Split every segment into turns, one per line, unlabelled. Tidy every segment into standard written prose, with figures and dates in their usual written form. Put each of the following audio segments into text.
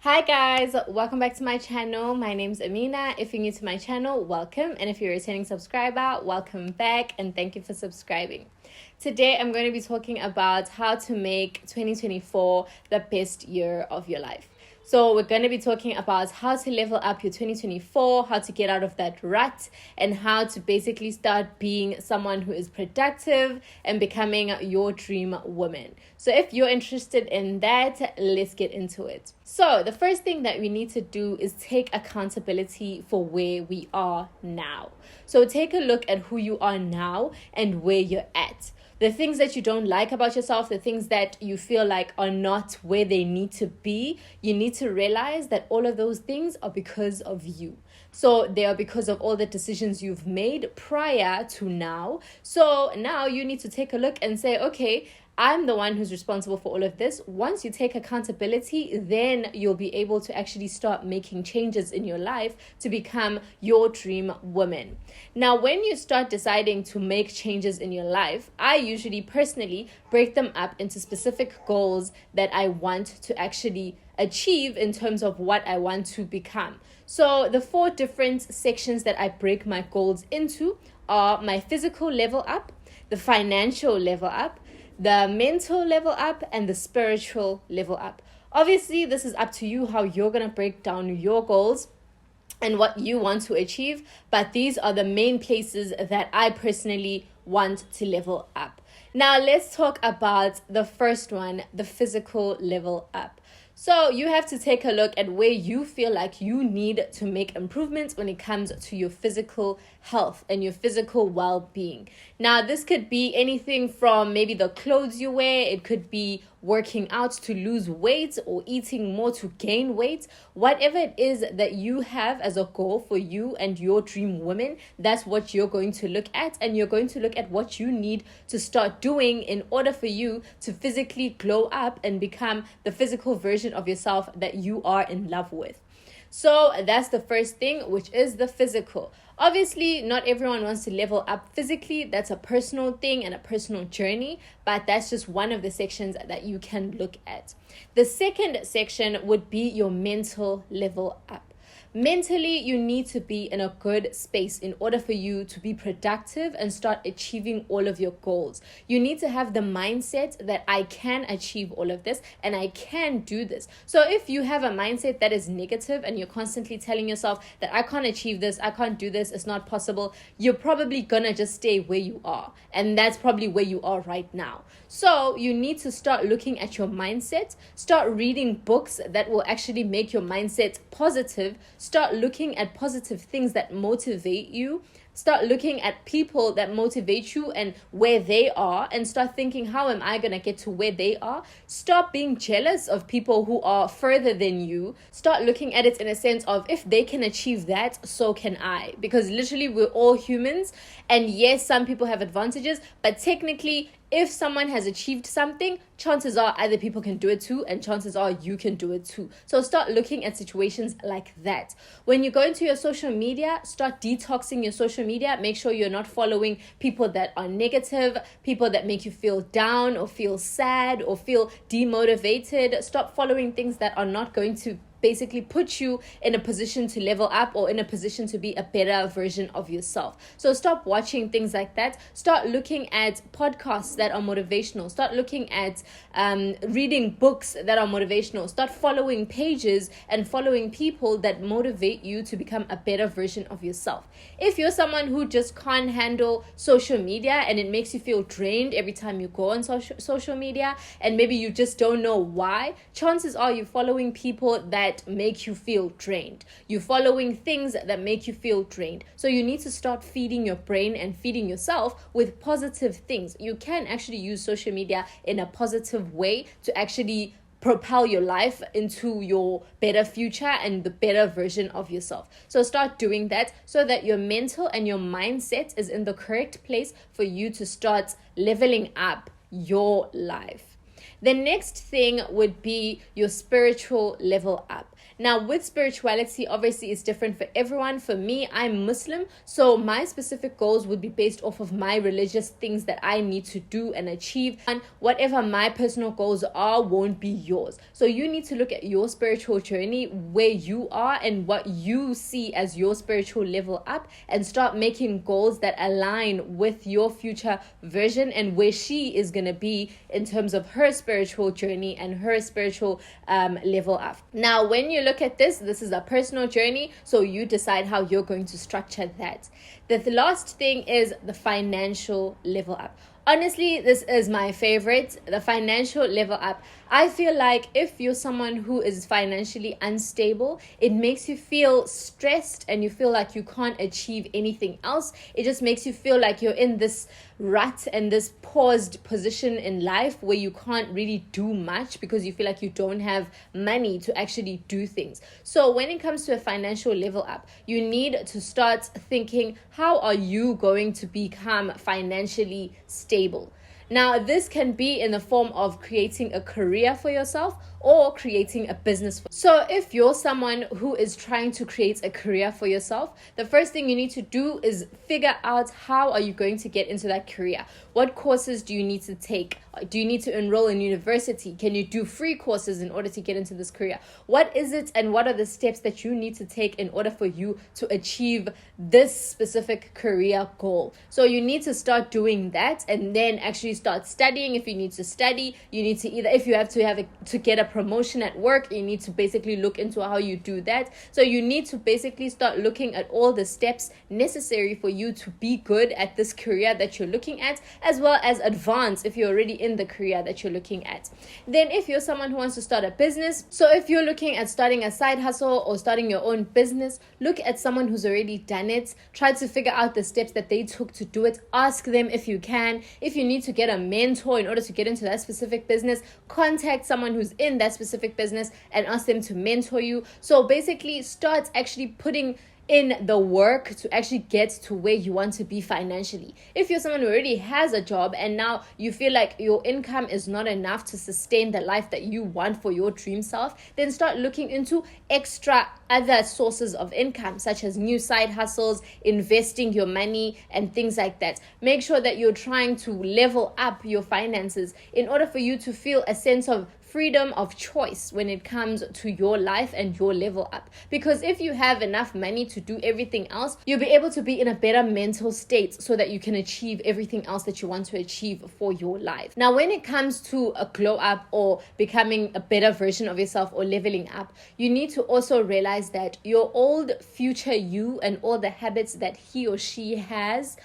Hi guys, welcome back to my channel. My name's Amina. If you're new to my channel, welcome. And if you're a returning subscriber, welcome back and thank you for subscribing. Today I'm going to be talking about how to make 2024 the best year of your life. So we're going to be talking about how to level up your 2024, how to get out of that rut, and how to basically start being someone who is productive and becoming your dream woman. So if you're interested in that, let's get into it. So the first thing that we need to do is take accountability for where we are now. So take a look at who you are now and where you're at. The things that you don't like about yourself, the things that you feel like are not where they need to be, you need to realize that all of those things are because of you. So they are because of all the decisions you've made prior to now. So now you need to take a look and say, okay, I'm the one who's responsible for all of this. Once you take accountability, then you'll be able to actually start making changes in your life to become your dream woman. Now, when you start deciding to make changes in your life, I usually personally break them up into specific goals that I want to actually achieve in terms of what I want to become. So the 4 different sections that I break my goals into are my physical level up, the financial level up, the mental level up, and the spiritual level up. Obviously, this is up to you how you're going to break down your goals and what you want to achieve, but these are the main places that I personally want to level up. Now, let's talk about the first one, the physical level up. So you have to take a look at where you feel like you need to make improvements when it comes to your physical health and your physical well-being. Now, this could be anything from maybe the clothes you wear. It could be working out to lose weight or eating more to gain weight. Whatever it is that you have as a goal for you and your dream woman, that's what you're going to look at. And you're going to look at what you need to start doing in order for you to physically glow up and become the physical version of yourself that you are in love with. So that's the first thing, which is the physical. Obviously, not everyone wants to level up physically. That's a personal thing and a personal journey, but that's just one of the sections that you can look at. The second section would be your mental level up. Mentally, you need to be in a good space in order for you to be productive and start achieving all of your goals. You need to have the mindset that I can achieve all of this and I can do this. So if you have a mindset that is negative and you're constantly telling yourself that I can't achieve this, I can't do this, it's not possible, you're probably gonna just stay where you are. And that's probably where you are right now. So you need to start looking at your mindset, start reading books that will actually make your mindset positive. Start looking at positive things that motivate you. Start looking at people that motivate you and where they are, and start thinking, how am I going to get to where they are? Stop being jealous of people who are further than you. Start looking at it in a sense of, if they can achieve that, so can I. Because literally we're all humans, and yes, some people have advantages, but technically if someone has achieved something, chances are other people can do it too, and chances are you can do it too. So start looking at situations like that. When you go into your social media, start detoxing your social media. Make sure you're not following people that are negative, people that make you feel down or feel sad or feel demotivated. Stop following things that are not going to basically put you in a position to level up or in a position to be a better version of yourself. So stop watching things like that. Start looking at podcasts that are motivational. Start looking at reading books that are motivational. Start following pages and following people that motivate you to become a better version of yourself. If you're someone who just can't handle social media and it makes you feel drained every time you go on social media, and maybe you just don't know why, chances are you're following people that make you feel drained. You're following things that make you feel drained. So you need to start feeding your brain and feeding yourself with positive things. You can actually use social media in a positive way to actually propel your life into your better future and the better version of yourself. So start doing that so that your mental and your mindset is in the correct place for you to start leveling up your life. The next thing would be your spiritual level up. Now, with spirituality, obviously, it's different for everyone. For me, I'm Muslim, so my specific goals would be based off of my religious things that I need to do and achieve. And whatever my personal goals are won't be yours. So you need to look at your spiritual journey, where you are and what you see as your spiritual level up, and start making goals that align with your future version and where she is going to be in terms of her spiritual journey and her spiritual level up. Now, when you look at this is a personal journey, so you decide how you're going to structure that. The last thing is the financial level up. Honestly, this is my favorite, the financial level up. I feel like if you're someone who is financially unstable, it makes you feel stressed and you feel like you can't achieve anything else. It just makes you feel like you're in this rut and this paused position in life where you can't really do much because you feel like you don't have money to actually do things. So when it comes to a financial level up, you need to start thinking, how are you going to become financially stable? Now, this can be in the form of creating a career for yourself or creating a business. So if you're someone who is trying to create a career for yourself, the first thing you need to do is figure out, how are you going to get into that career? What courses do you need to take? Do you need to enroll in university? Can you do free courses in order to get into this career? What is it and what are the steps that you need to take in order for you to achieve this specific career goal? So you need to start doing that and then actually start studying. If you need to study, you need to either, if you have to get a promotion at work, you need to basically look into how you do that. So you need to basically start looking at all the steps necessary for you to be good at this career that you're looking at, as well as advance if you're already in the career that you're looking at. Then if you're someone who wants to start a business, so if you're looking at starting a side hustle or starting your own business, look at someone who's already done it. Try to figure out the steps that they took to do it. Ask them if you can. If you need to get a mentor in order to get into that specific business, contact someone who's in that specific business and ask them to mentor you. So basically start actually putting in the work to actually get to where you want to be financially. If you're someone who already has a job and now you feel like your income is not enough to sustain the life that you want for your dream self, then start looking into extra other sources of income, such as new side hustles, investing your money and things like that. Make sure that you're trying to level up your finances in order for you to feel a sense of freedom of choice when it comes to your life and your level up. Because if you have enough money to do everything else, you'll be able to be in a better mental state so that you can achieve everything else that you want to achieve for your life. Now, when it comes to a glow up or becoming a better version of yourself or leveling up, you need to also realize that your old future you and all the habits that he or she has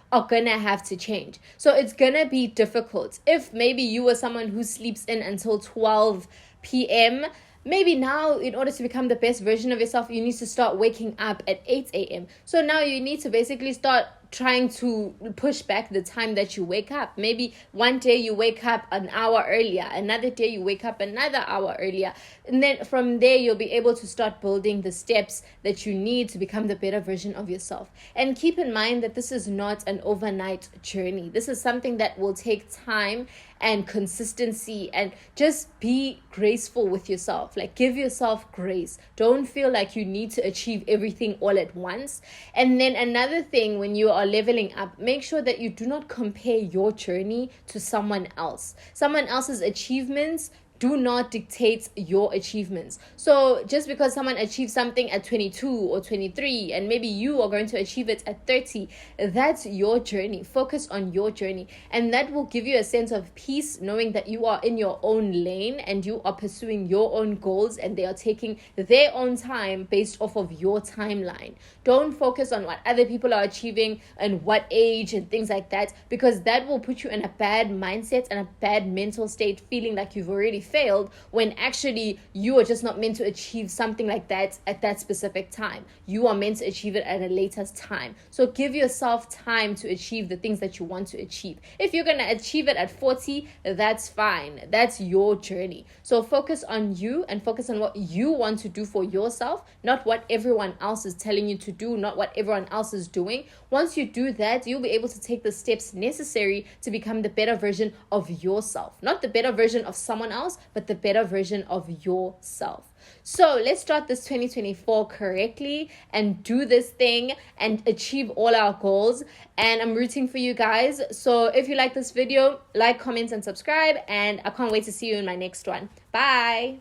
are gonna have to change. So it's gonna be difficult. If maybe you were someone who sleeps in until 12 p.m., maybe now, in order to become the best version of yourself, you need to start waking up at 8 a.m. So now you need to basically start trying to push back the time that you wake up. Maybe one day you wake up an hour earlier, another day you wake up another hour earlier, and then from there you'll be able to start building the steps that you need to become the better version of yourself. And keep in mind that this is not an overnight journey. This is something that will take time and consistency, and just be graceful with yourself. Like, give yourself grace. Don't feel like you need to achieve everything all at once. And then another thing, when you are leveling up, make sure that you do not compare your journey to someone else. Someone else's achievements do not dictate your achievements. So just because someone achieves something at 22 or 23 and maybe you are going to achieve it at 30, that's your journey. Focus on your journey, and that will give you a sense of peace, knowing that you are in your own lane and you are pursuing your own goals and they are taking their own time based off of your timeline. Don't focus on what other people are achieving and what age and things like that, because that will put you in a bad mindset and a bad mental state, feeling like you've already failed, when actually you are just not meant to achieve something like that at that specific time. You are meant to achieve it at a later time. So give yourself time to achieve the things that you want to achieve. If you're going to achieve it at 40, that's fine. That's your journey. So focus on you and focus on what you want to do for yourself, not what everyone else is telling you to do, not what everyone else is doing. Once you do that, you'll be able to take the steps necessary to become the better version of yourself. Not the better version of someone else, but the better version of yourself. So let's start this 2024 correctly and do this thing and achieve all our goals. And I'm rooting for you guys. So if you like this video, like, comment, and subscribe. And I can't wait to see you in my next one. Bye.